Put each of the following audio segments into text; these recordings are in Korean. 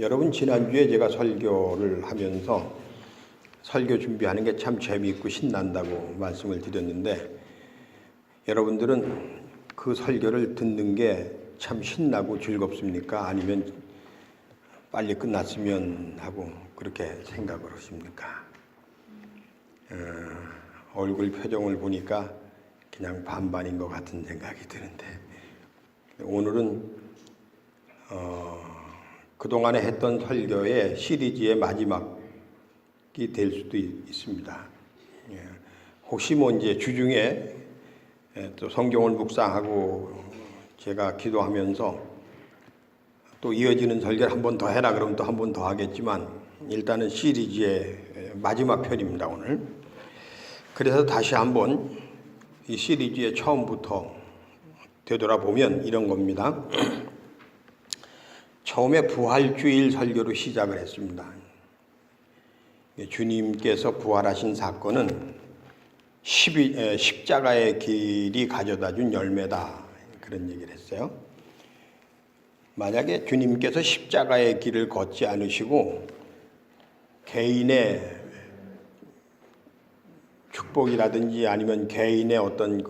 여러분, 지난주에 제가 설교를 하면서 설교 준비하는 게 참 재미있고 신난다고 말씀을 드렸는데, 여러분들은 그 설교를 듣는 게 참 신나고 즐겁습니까? 아니면 빨리 끝났으면 하고 그렇게 생각을 하십니까? 얼굴 표정을 보니까 그냥 반반인 것 같은 생각이 드는데, 오늘은 그동안에 했던 설교의 시리즈의 마지막이 될 수도 있습니다. 혹시 이제 주중에 또 성경을 묵상하고 제가 기도하면서 또 이어지는 설교를 한 번 더 해라 그러면 또 한 번 더 하겠지만, 일단은 시리즈의 마지막 편입니다, 오늘. 그래서 다시 한번 이 시리즈의 처음부터 되돌아보면 이런 겁니다. 처음에 부활주일 설교로 시작을 했습니다. 주님께서 부활하신 사건은 십자가의 길이 가져다 준 열매다, 그런 얘기를 했어요. 만약에 주님께서 십자가의 길을 걷지 않으시고 개인의 축복이라든지 아니면 개인의 어떤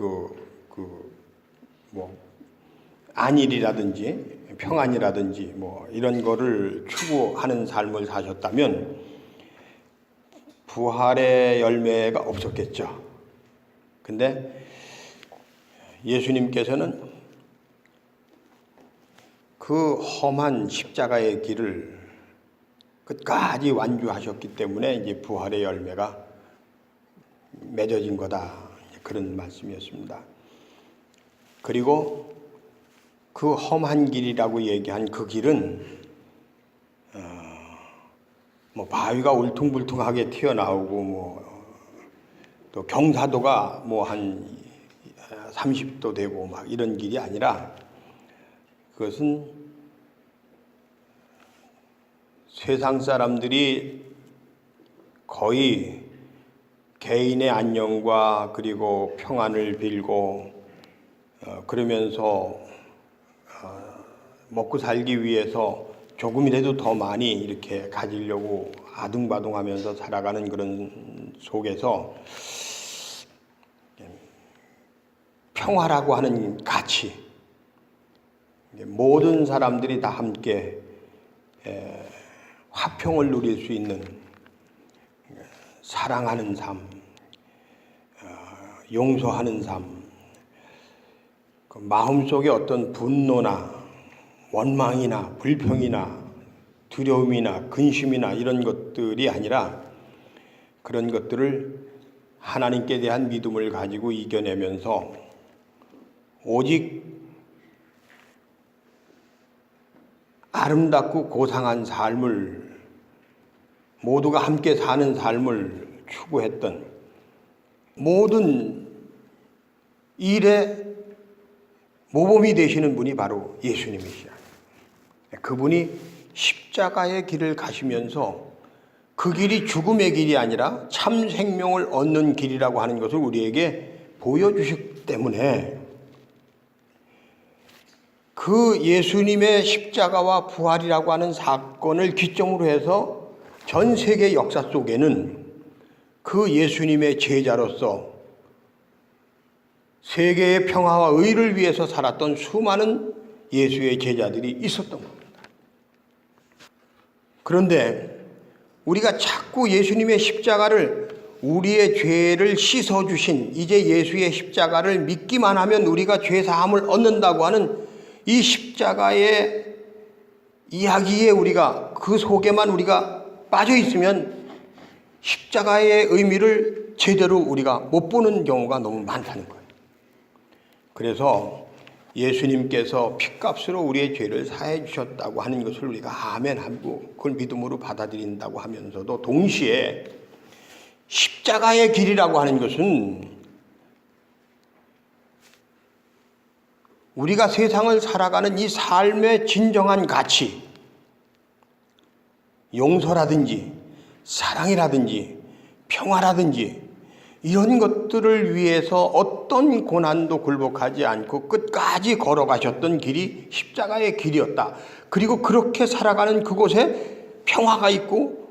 안일이라든지 평안이라든지 이런 거를 추구하는 삶을 사셨다면 부활의 열매가 없었겠죠. 근데 예수님께서는 그 험한 십자가의 길을 끝까지 완주하셨기 때문에 이제 부활의 열매가 맺어진 거다, 그런 말씀이었습니다. 그리고 그 험한 길이라고 얘기한 그 길은 바위가 울퉁불퉁하게 튀어나오고 또 경사도가 한 30도 되고 이런 길이 아니라, 그것은 세상 사람들이 거의 개인의 안녕과 그리고 평안을 빌고 그러면서 먹고 살기 위해서 조금이라도 더 많이 이렇게 가지려고 아둥바둥하면서 살아가는 그런 속에서 평화라고 하는 가치, 모든 사람들이 다 함께 화평을 누릴 수 있는 사랑하는 삶, 용서하는 삶, 그 마음속에 어떤 분노나 원망이나 불평이나 두려움이나 근심이나 이런 것들이 아니라, 그런 것들을 하나님께 대한 믿음을 가지고 이겨내면서 오직 아름답고 고상한 삶을, 모두가 함께 사는 삶을 추구했던, 모든 일에 모범이 되시는 분이 바로 예수님이시라. 그분이 십자가의 길을 가시면서 그 길이 죽음의 길이 아니라 참 생명을 얻는 길이라고 하는 것을 우리에게 보여주셨기 때문에, 그 예수님의 십자가와 부활이라고 하는 사건을 기점으로 해서 전 세계 역사 속에는 그 예수님의 제자로서 세계의 평화와 의를 위해서 살았던 수많은 예수의 제자들이 있었던 겁니다. 그런데 우리가 자꾸 예수님의 십자가를, 우리의 죄를 씻어주신 이제 예수의 십자가를 믿기만 하면 우리가 죄사함을 얻는다고 하는 이 십자가의 이야기에 우리가, 그 속에만 우리가 빠져 있으면 십자가의 의미를 제대로 우리가 못 보는 경우가 너무 많다는 거예요. 그래서 예수님께서 핏값으로 우리의 죄를 사해 주셨다고 하는 것을 우리가 아멘하고 그걸 믿음으로 받아들인다고 하면서도, 동시에 십자가의 길이라고 하는 것은 우리가 세상을 살아가는 이 삶의 진정한 가치, 용서라든지 사랑이라든지 평화라든지 이런 것들을 위해서 어떤 고난도 굴복하지 않고 끝까지 걸어가셨던 길이 십자가의 길이었다. 그리고 그렇게 살아가는 그곳에 평화가 있고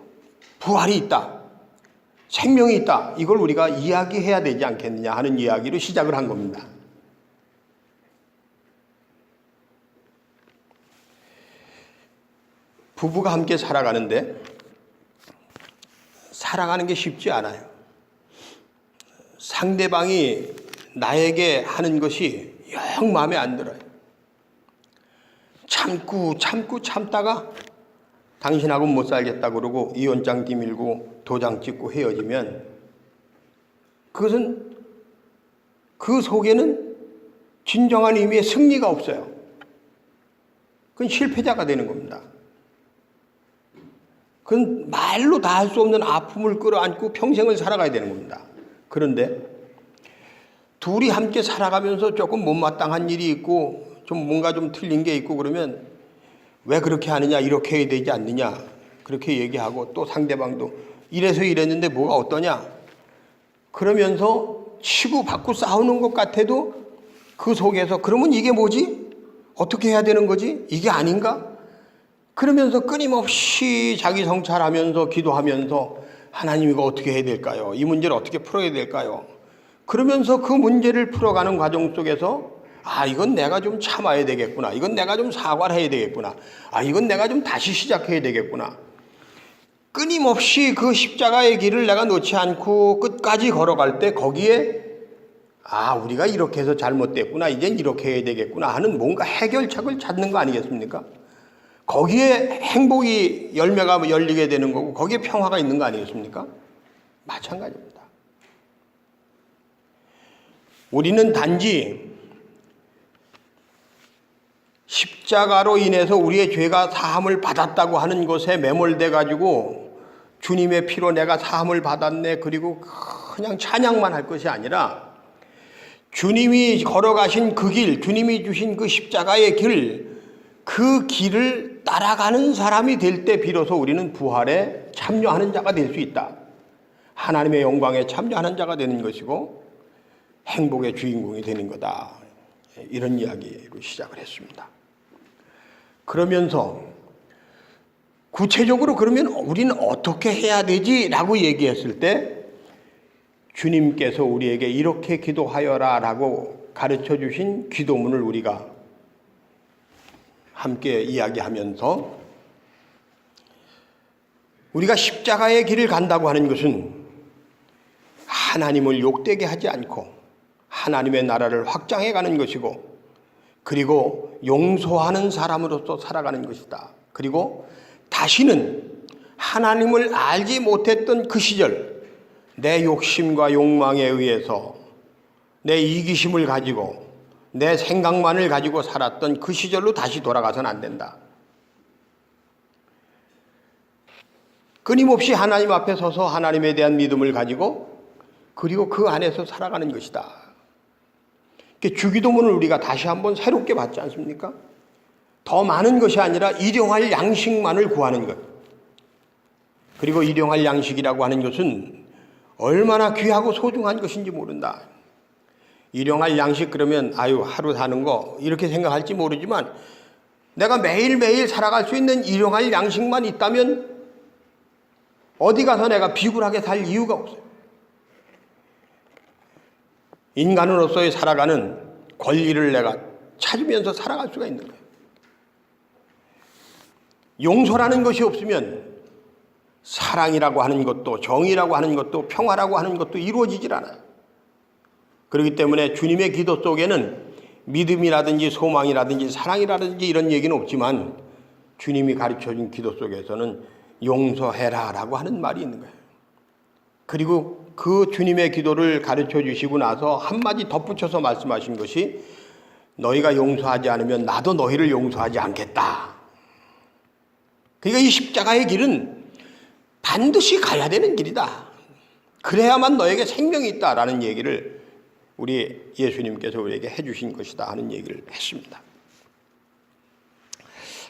부활이 있다. 생명이 있다. 이걸 우리가 이야기해야 되지 않겠느냐 하는 이야기로 시작을 한 겁니다. 부부가 함께 살아가는데 살아가는 게 쉽지 않아요. 상대방이 나에게 하는 것이 영 마음에 안 들어요. 참다가 당신하고는 못 살겠다 그러고 이혼장 뒤밀고 도장 찍고 헤어지면 그것은 그 속에는 진정한 의미의 승리가 없어요. 그건 실패자가 되는 겁니다. 그건 말로 다 할 수 없는 아픔을 끌어안고 평생을 살아가야 되는 겁니다. 그런데 둘이 함께 살아가면서 조금 못마땅한 일이 있고 좀 뭔가 좀 틀린 게 있고 그러면 왜 그렇게 하느냐, 이렇게 해야 되지 않느냐 그렇게 얘기하고 또 상대방도 이래서 이랬는데 뭐가 어떠냐 그러면서 치고받고 싸우는 것 같아도 그 속에서 그러면 이게 뭐지? 어떻게 해야 되는 거지? 이게 아닌가? 그러면서 끊임없이 자기 성찰하면서 기도하면서 하나님 이거 어떻게 해야 될까요? 이 문제를 어떻게 풀어야 될까요? 그러면서 그 문제를 풀어가는 과정 속에서 이건 내가 좀 참아야 되겠구나. 이건 내가 좀 사과를 해야 되겠구나. 이건 내가 좀 다시 시작해야 되겠구나. 끊임없이 그 십자가의 길을 내가 놓지 않고 끝까지 걸어갈 때 거기에 우리가 이렇게 해서 잘못됐구나. 이젠 이렇게 해야 되겠구나 하는 뭔가 해결책을 찾는 거 아니겠습니까? 거기에 행복이 열매가 열리게 되는 거고 거기에 평화가 있는 거 아니겠습니까? 마찬가지입니다. 우리는 단지 십자가로 인해서 우리의 죄가 사함을 받았다고 하는 것에 매몰돼 가지고 주님의 피로 내가 사함을 받았네 그리고 그냥 찬양만 할 것이 아니라 주님이 걸어가신 그 길, 주님이 주신 그 십자가의 길, 그 길을 따라가는 사람이 될 때 비로소 우리는 부활에 참여하는 자가 될 수 있다. 하나님의 영광에 참여하는 자가 되는 것이고 행복의 주인공이 되는 거다. 이런 이야기로 시작을 했습니다. 그러면서 구체적으로 그러면 우리는 어떻게 해야 되지? 라고 얘기했을 때 주님께서 우리에게 이렇게 기도하여라 라고 가르쳐 주신 기도문을 우리가 함께 이야기하면서 우리가 십자가의 길을 간다고 하는 것은 하나님을 욕되게 하지 않고 하나님의 나라를 확장해 가는 것이고 그리고 용서하는 사람으로서 살아가는 것이다. 그리고 다시는 하나님을 알지 못했던 그 시절 내 욕심과 욕망에 의해서 내 이기심을 가지고 내 생각만을 가지고 살았던 그 시절로 다시 돌아가서는 안 된다. 끊임없이 하나님 앞에 서서 하나님에 대한 믿음을 가지고 그리고 그 안에서 살아가는 것이다. 주기도문을 우리가 다시 한번 새롭게 받지 않습니까? 더 많은 것이 아니라 일용할 양식만을 구하는 것. 그리고 일용할 양식이라고 하는 것은 얼마나 귀하고 소중한 것인지 모른다. 일용할 양식 그러면 하루 사는 거 이렇게 생각할지 모르지만 내가 매일매일 살아갈 수 있는 일용할 양식만 있다면 어디 가서 내가 비굴하게 살 이유가 없어요. 인간으로서의 살아가는 권리를 내가 찾으면서 살아갈 수가 있는 거예요. 용서라는 것이 없으면 사랑이라고 하는 것도 정의라고 하는 것도 평화라고 하는 것도 이루어지질 않아요. 그렇기 때문에 주님의 기도 속에는 믿음이라든지 소망이라든지 사랑이라든지 이런 얘기는 없지만 주님이 가르쳐준 기도 속에서는 용서해라 라고 하는 말이 있는 거예요. 그리고 그 주님의 기도를 가르쳐 주시고 나서 한마디 덧붙여서 말씀하신 것이 너희가 용서하지 않으면 나도 너희를 용서하지 않겠다. 그러니까 이 십자가의 길은 반드시 가야 되는 길이다. 그래야만 너에게 생명이 있다라는 얘기를 우리 예수님께서 우리에게 해주신 것이다 하는 얘기를 했습니다.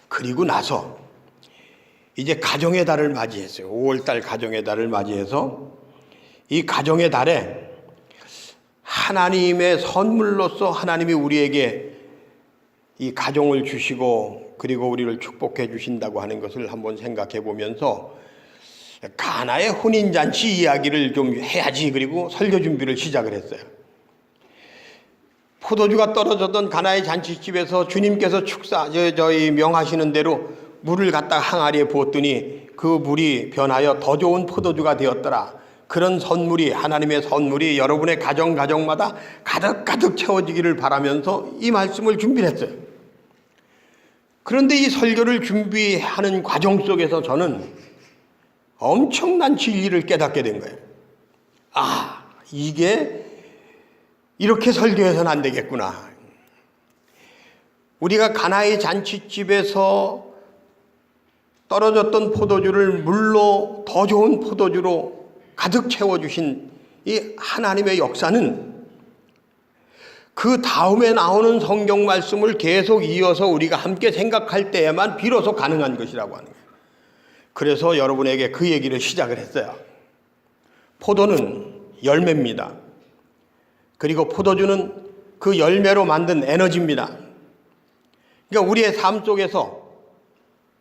그리고 나서 이제 가정의 달을 맞이했어요. 5월달 가정의 달을 맞이해서 이 가정의 달에 하나님의 선물로서 하나님이 우리에게 이 가정을 주시고 그리고 우리를 축복해 주신다고 하는 것을 한번 생각해 보면서 가나의 혼인잔치 이야기를 좀 해야지, 그리고 설교 준비를 시작을 했어요. 포도주가 떨어졌던 가나의 잔치집에서 주님께서 저희 명하시는 대로 물을 갖다가 항아리에 부었더니 그 물이 변하여 더 좋은 포도주가 되었더라. 그런 선물이, 하나님의 선물이 여러분의 가정마다 가득가득 채워지기를 바라면서 이 말씀을 준비를 했어요. 그런데 이 설교를 준비하는 과정 속에서 저는 엄청난 진리를 깨닫게 된 거예요. 아, 이게 이렇게 설교해서는 안 되겠구나. 우리가 가나의 잔치집에서 떨어졌던 포도주를 물로 더 좋은 포도주로 가득 채워주신 이 하나님의 역사는 그 다음에 나오는 성경 말씀을 계속 이어서 우리가 함께 생각할 때에만 비로소 가능한 것이라고 하는 거예요. 그래서 여러분에게 그 얘기를 시작을 했어요. 포도는 열매입니다. 그리고 포도주는 그 열매로 만든 에너지입니다. 그러니까 우리의 삶 속에서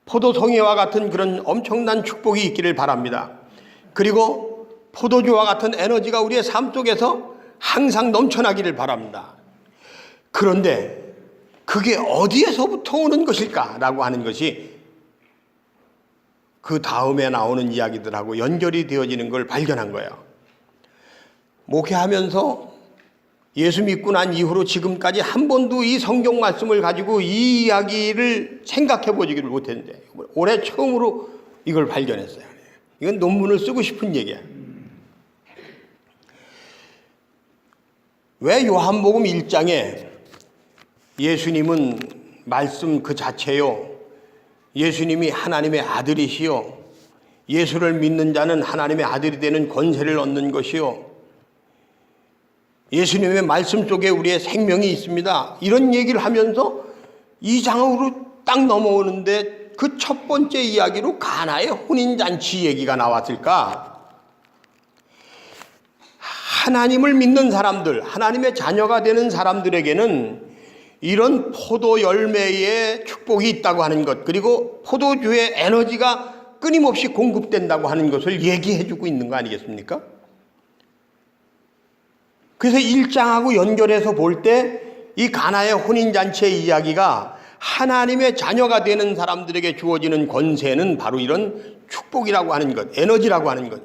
포도송이와 같은 그런 엄청난 축복이 있기를 바랍니다. 그리고 포도주와 같은 에너지가 우리의 삶 속에서 항상 넘쳐나기를 바랍니다. 그런데 그게 어디에서부터 오는 것일까라고 하는 것이 그 다음에 나오는 이야기들하고 연결이 되어지는 걸 발견한 거예요. 목회하면서 예수 믿고 난 이후로 지금까지 한 번도 이 성경 말씀을 가지고 이 이야기를 생각해 보지를 못했는데 올해 처음으로 이걸 발견했어요. 이건 논문을 쓰고 싶은 얘기야. 왜 요한복음 1장에 예수님은 말씀 그 자체요, 예수님이 하나님의 아들이시요, 예수를 믿는 자는 하나님의 아들이 되는 권세를 얻는 것이요, 예수님의 말씀 속에 우리의 생명이 있습니다, 이런 얘기를 하면서 2장으로 딱 넘어오는데 그 첫 번째 이야기로 가나의 혼인잔치 얘기가 나왔을까? 하나님을 믿는 사람들, 하나님의 자녀가 되는 사람들에게는 이런 포도 열매의 축복이 있다고 하는 것, 그리고 포도주의 에너지가 끊임없이 공급된다고 하는 것을 얘기해 주고 있는 거 아니겠습니까? 그래서 1장하고 연결해서 볼 때 이 가나의 혼인잔치의 이야기가 하나님의 자녀가 되는 사람들에게 주어지는 권세는 바로 이런 축복이라고 하는 것, 에너지라고 하는 것.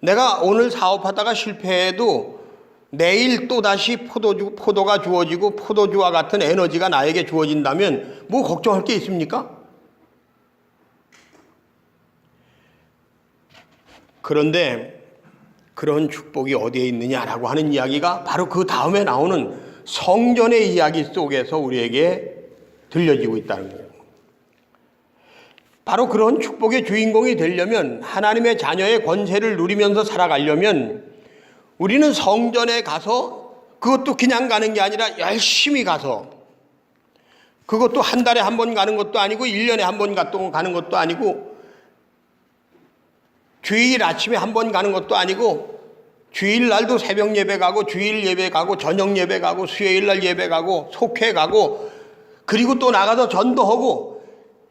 내가 오늘 사업하다가 실패해도 내일 또다시 포도가 주어지고 포도주와 같은 에너지가 나에게 주어진다면 뭐 걱정할 게 있습니까? 그런데 그런 축복이 어디에 있느냐라고 하는 이야기가 바로 그 다음에 나오는 성전의 이야기 속에서 우리에게 들려지고 있다는 거예요. 바로 그런 축복의 주인공이 되려면, 하나님의 자녀의 권세를 누리면서 살아가려면 우리는 성전에 가서, 그것도 그냥 가는 게 아니라 열심히 가서, 그것도 한 달에 한 번 가는 것도 아니고 1년에 한 번 가는 것도 아니고 주일 아침에 한 번 가는 것도 아니고 주일날도 새벽 예배 가고 주일 예배 가고 저녁 예배 가고 수요일날 예배 가고 속회 가고 그리고 또 나가서 전도하고,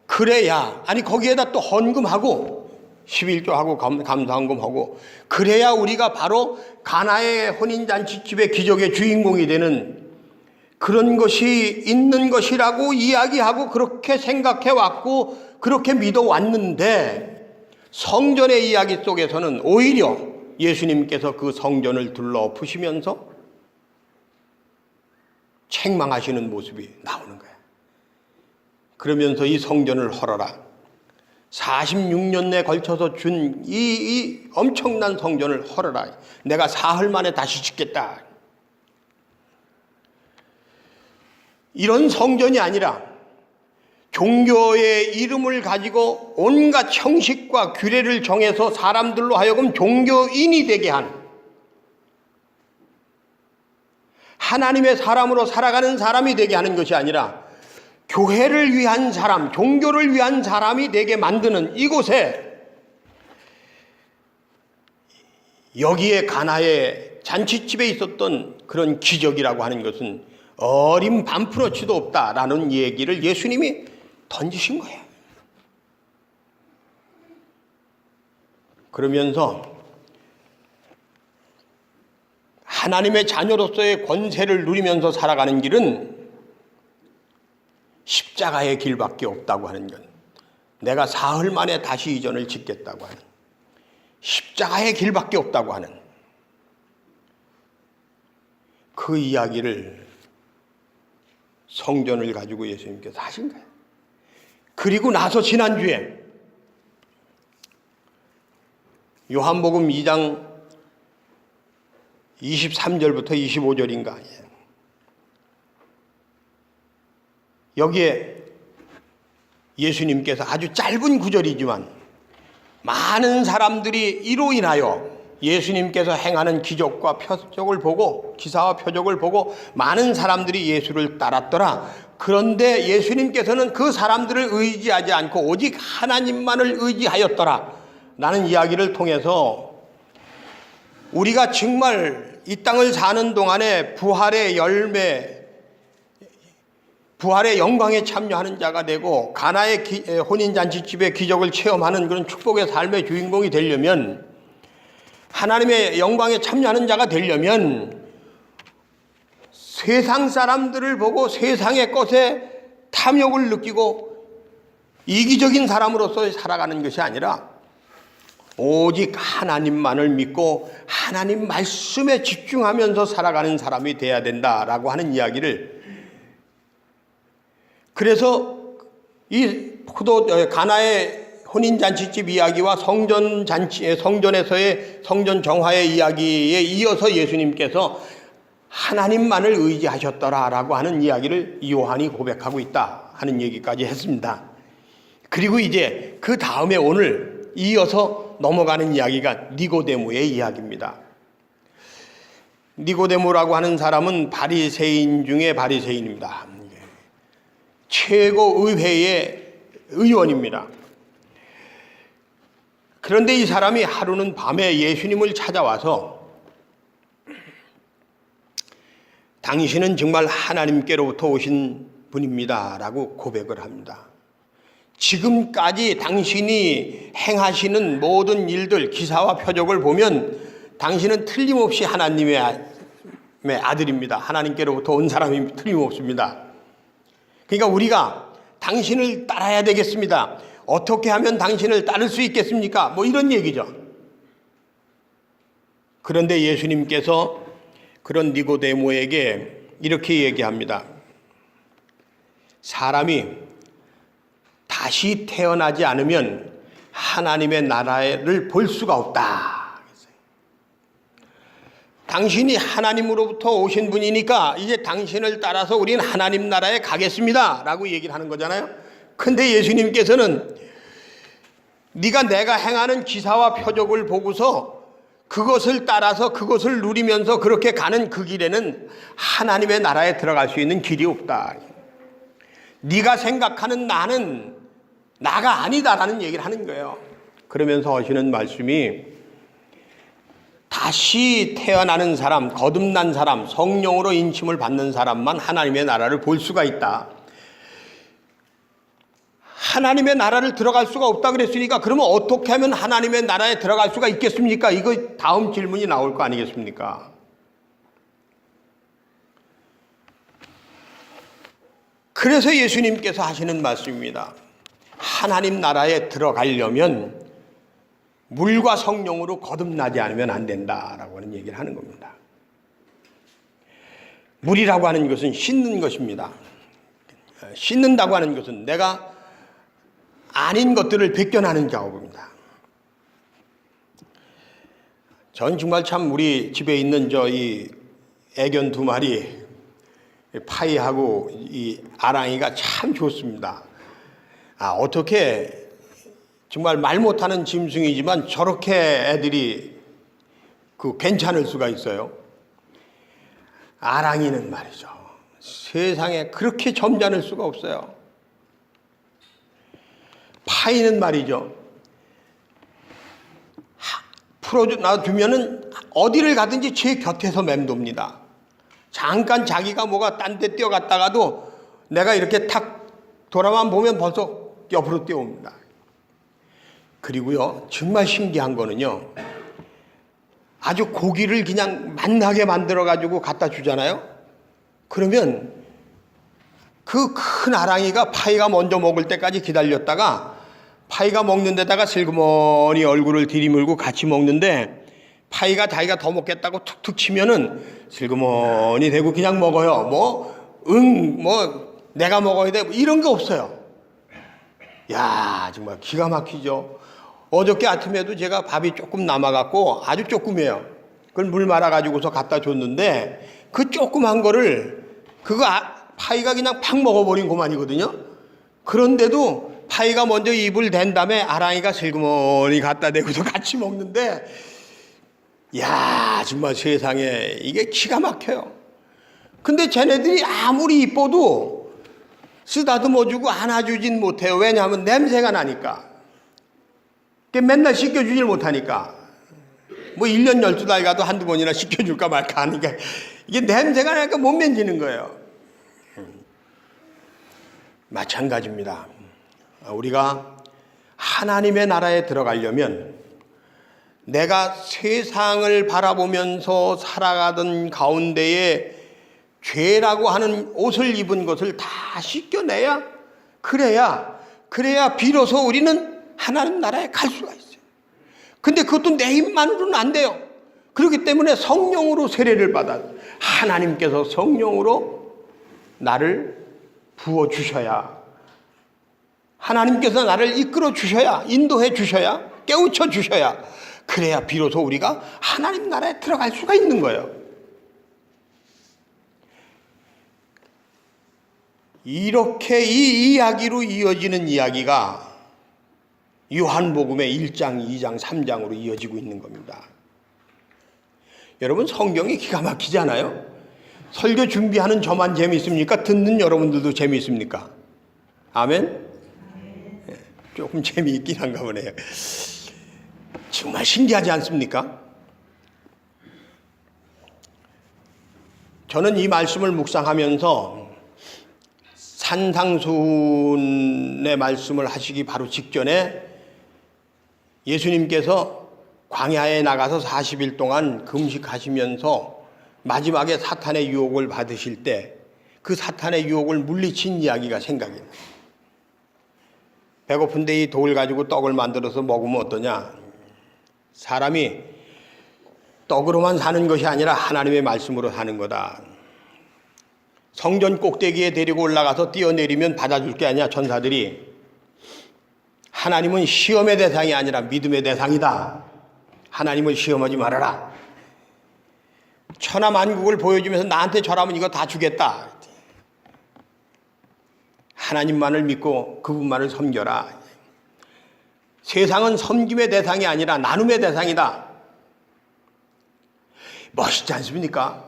그래야, 아니 거기에다 또 헌금하고 11조하고 감사헌금하고, 그래야 우리가 바로 가나의 혼인잔치집의 기적의 주인공이 되는 그런 것이 있는 것이라고 이야기하고 그렇게 생각해 왔고 그렇게 믿어 왔는데, 성전의 이야기 속에서는 오히려 예수님께서 그 성전을 둘러엎으시면서 책망하시는 모습이 나오는 거예요. 그러면서 이 성전을 헐어라, 46년에 걸쳐서 준 이 엄청난 성전을 헐어라, 내가 사흘 만에 다시 짓겠다. 이런 성전이 아니라 종교의 이름을 가지고 온갖 형식과 규례를 정해서 사람들로 하여금 종교인이 되게 한, 하나님의 사람으로 살아가는 사람이 되게 하는 것이 아니라 교회를 위한 사람, 종교를 위한 사람이 되게 만드는 이곳에 여기에 가나의 잔치집에 있었던 그런 기적이라고 하는 것은 어림 반푼어치도 없다라는 얘기를 예수님이 던지신 거예요. 그러면서 하나님의 자녀로서의 권세를 누리면서 살아가는 길은 십자가의 길밖에 없다고 하는 것, 내가 사흘 만에 다시 이전을 짓겠다고 하는 십자가의 길밖에 없다고 하는 그 이야기를 성전을 가지고 예수님께서 하신 거예요. 그리고 나서 지난주에 요한복음 2장 23절부터 25절인가 여기에 예수님께서 아주 짧은 구절이지만 많은 사람들이 이로 인하여 예수님께서 행하는 기적과 표적을 보고 기사와 표적을 보고 많은 사람들이 예수를 따랐더라. 그런데 예수님께서는 그 사람들을 의지하지 않고 오직 하나님만을 의지하였더라 라는 이야기를 통해서 우리가 정말 이 땅을 사는 동안에 부활의 열매, 부활의 영광에 참여하는 자가 되고 가나의 혼인잔치집의 기적을 체험하는 그런 축복의 삶의 주인공이 되려면, 하나님의 영광에 참여하는 자가 되려면 세상 사람들을 보고 세상의 것에 탐욕을 느끼고 이기적인 사람으로서 살아가는 것이 아니라 오직 하나님만을 믿고 하나님 말씀에 집중하면서 살아가는 사람이 돼야 된다라고 하는 이야기를, 그래서 이 가나의 혼인잔치집 이야기와 성전에서의 성전 정화의 이야기에 이어서 예수님께서 하나님만을 의지하셨더라라고 하는 이야기를 요한이 고백하고 있다 하는 얘기까지 했습니다. 그리고 이제 그 다음에 오늘 이어서 넘어가는 이야기가 니고데모의 이야기입니다. 니고데모라고 하는 사람은 바리새인 중에 바리새인입니다. 최고의회의 의원입니다. 그런데 이 사람이 하루는 밤에 예수님을 찾아와서 당신은 정말 하나님께로부터 오신 분입니다 라고 고백을 합니다. 지금까지 당신이 행하시는 모든 일들, 기사와 표적을 보면 당신은 틀림없이 하나님의 아들입니다. 하나님께로부터 온 사람이 틀림없습니다. 그러니까 우리가 당신을 따라야 되겠습니다. 어떻게 하면 당신을 따를 수 있겠습니까? 뭐 이런 얘기죠. 그런데 예수님께서 그런 니고데모에게 이렇게 얘기합니다. 사람이 다시 태어나지 않으면 하나님의 나라를 볼 수가 없다. 당신이 하나님으로부터 오신 분이니까 이제 당신을 따라서 우리는 하나님 나라에 가겠습니다 라고 얘기를 하는 거잖아요. 근데 예수님께서는 네가 내가 행하는 기사와 표적을 보고서 그것을 따라서 그것을 누리면서 그렇게 가는 그 길에는 하나님의 나라에 들어갈 수 있는 길이 없다. 네가 생각하는 나는 나가 아니다라는 얘기를 하는 거예요. 그러면서 하시는 말씀이 다시 태어나는 사람, 거듭난 사람, 성령으로 인침을 받는 사람만 하나님의 나라를 볼 수가 있다. 하나님의 나라를 들어갈 수가 없다 그랬으니까 그러면 어떻게 하면 하나님의 나라에 들어갈 수가 있겠습니까? 이거 다음 질문이 나올 거 아니겠습니까? 그래서 예수님께서 하시는 말씀입니다. 하나님 나라에 들어가려면 물과 성령으로 거듭나지 않으면 안 된다라고 하는 얘기를 하는 겁니다. 물이라고 하는 것은 씻는 것입니다. 씻는다고 하는 것은 내가 아닌 것들을 벗겨나는 작업입니다. 전 정말 참 우리 집에 있는 이 애견 2마리 파이하고 이 아랑이가 참 좋습니다. 어떻게 정말 말 못하는 짐승이지만 저렇게 애들이 괜찮을 수가 있어요. 아랑이는 말이죠. 세상에 그렇게 점잖을 수가 없어요. 파이는 말이죠. 풀어놔두면은 어디를 가든지 제 곁에서 맴돕니다. 잠깐 자기가 뭐가 딴 데 뛰어갔다가도 내가 이렇게 탁 돌아만 보면 벌써 옆으로 뛰어옵니다. 그리고요, 정말 신기한 거는요, 아주 고기를 그냥 맛나게 만들어가지고 갖다 주잖아요. 그러면 그 큰 아랑이가 파이가 먼저 먹을 때까지 기다렸다가 파이가 먹는 데다가 슬그머니 얼굴을 들이밀고 같이 먹는데, 파이가 자기가 더 먹겠다고 툭툭 치면은 슬그머니 대고 그냥 먹어요. 내가 먹어야 돼, 이런 게 없어요. 야, 정말 기가 막히죠. 어저께 아침에도 제가 밥이 조금 남아갖고, 아주 조금이에요. 그걸 물 말아가지고서 갖다 줬는데, 그 조그만 거를 파이가 그냥 팍 먹어버린 그만이거든요. 그런데도 파이가 먼저 입을 댄 다음에 아랑이가 슬그머니 갖다 대고서 같이 먹는데, 야, 정말 세상에 이게 기가 막혀요. 근데 쟤네들이 아무리 이뻐도 쓰다듬어주고 안아주진 못해요. 왜냐하면 냄새가 나니까. 맨날 씻겨주질 못하니까. 1년 12달 가도 한두 번이나 씻겨줄까 말까 하니까 이게 냄새가 나니까 못 만지는 거예요. 마찬가지입니다. 우리가 하나님의 나라에 들어가려면 내가 세상을 바라보면서 살아가던 가운데에 죄라고 하는 옷을 입은 것을 다 씻겨내야, 그래야 비로소 우리는 하나님 나라에 갈 수가 있어요. 근데 그것도 내 힘만으로는 안 돼요. 그렇기 때문에 성령으로 세례를 받아 하나님께서 성령으로 나를 부어주셔야, 하나님께서 나를 이끌어 주셔야, 인도해 주셔야, 깨우쳐 주셔야, 그래야 비로소 우리가 하나님 나라에 들어갈 수가 있는 거예요. 이렇게 이 이야기로 이어지는 이야기가 요한복음의 1장, 2장, 3장으로 이어지고 있는 겁니다. 여러분, 성경이 기가 막히지 않아요? 설교 준비하는 저만 재미있습니까? 듣는 여러분들도 재미있습니까? 아멘? 조금 재미있긴 한가 보네요. 정말 신기하지 않습니까? 저는 이 말씀을 묵상하면서 산상수훈의 말씀을 하시기 바로 직전에 예수님께서 광야에 나가서 40일 동안 금식하시면서 마지막에 사탄의 유혹을 받으실 때 그 사탄의 유혹을 물리친 이야기가 생각이 나요. 배고픈데 이 돌 가지고 떡을 만들어서 먹으면 어떠냐? 사람이 떡으로만 사는 것이 아니라 하나님의 말씀으로 사는 거다. 성전 꼭대기에 데리고 올라가서 뛰어내리면 받아줄 게 아니야, 천사들이. 하나님은 시험의 대상이 아니라 믿음의 대상이다. 하나님을 시험하지 말아라. 천하만국을 보여주면서 나한테 절하면 이거 다 주겠다. 하나님만을 믿고 그분만을 섬겨라. 세상은 섬김의 대상이 아니라 나눔의 대상이다. 멋있지 않습니까?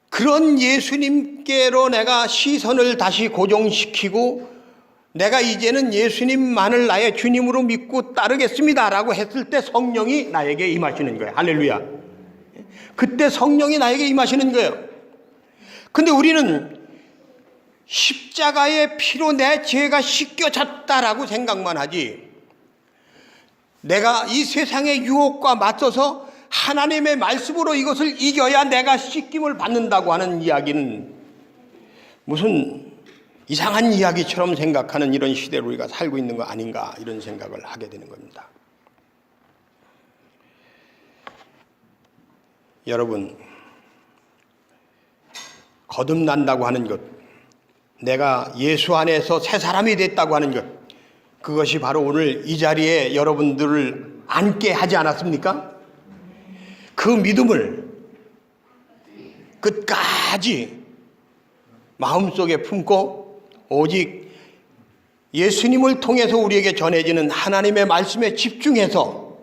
그런 예수님께로 내가 시선을 다시 고정시키고 내가 이제는 예수님만을 나의 주님으로 믿고 따르겠습니다 라고 했을 때 성령이 나에게 임하시는 거예요. 할렐루야. 그때 성령이 나에게 임하시는 거예요. 근데 우리는 십자가의 피로 내 죄가 씻겨졌다라고 생각만 하지, 내가 이 세상의 유혹과 맞서서 하나님의 말씀으로 이것을 이겨야 내가 씻김을 받는다고 하는 이야기는 무슨 이상한 이야기처럼 생각하는 이런 시대로 우리가 살고 있는 거 아닌가, 이런 생각을 하게 되는 겁니다. 여러분, 거듭난다고 하는 것, 내가 예수 안에서 새 사람이 됐다고 하는 것, 그것이 바로 오늘 이 자리에 여러분들을 앉게 하지 않았습니까? 그 믿음을 끝까지 마음속에 품고 오직 예수님을 통해서 우리에게 전해지는 하나님의 말씀에 집중해서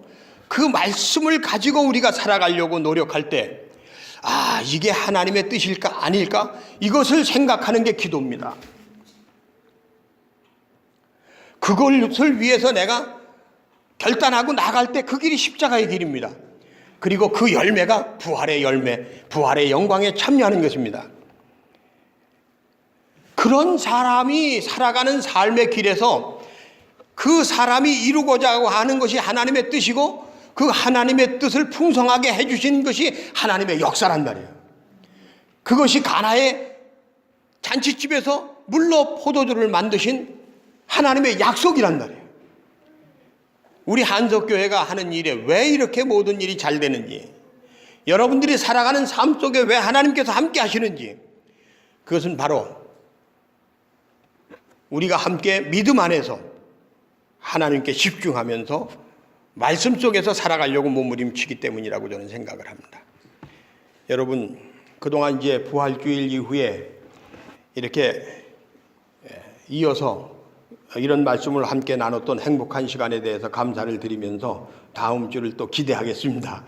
그 말씀을 가지고 우리가 살아가려고 노력할 때, 아, 이게 하나님의 뜻일까 아닐까? 이것을 생각하는 게 기도입니다. 그것을 위해서 내가 결단하고 나갈 때 그 길이 십자가의 길입니다. 그리고 그 열매가 부활의 열매, 부활의 영광에 참여하는 것입니다. 그런 사람이 살아가는 삶의 길에서 그 사람이 이루고자 하는 것이 하나님의 뜻이고 그 하나님의 뜻을 풍성하게 해주신 것이 하나님의 역사란 말이에요. 그것이 가나의 잔치집에서 물로 포도주를 만드신 하나님의 약속이란 말이에요. 우리 한석교회가 하는 일에 왜 이렇게 모든 일이 잘 되는지, 여러분들이 살아가는 삶 속에 왜 하나님께서 함께 하시는지, 그것은 바로 우리가 함께 믿음 안에서 하나님께 집중하면서 말씀 속에서 살아가려고 몸부림치기 때문이라고 저는 생각을 합니다. 여러분, 그동안 이제 부활주일 이후에 이렇게 이어서 이런 말씀을 함께 나눴던 행복한 시간에 대해서 감사를 드리면서 다음 주를 또 기대하겠습니다.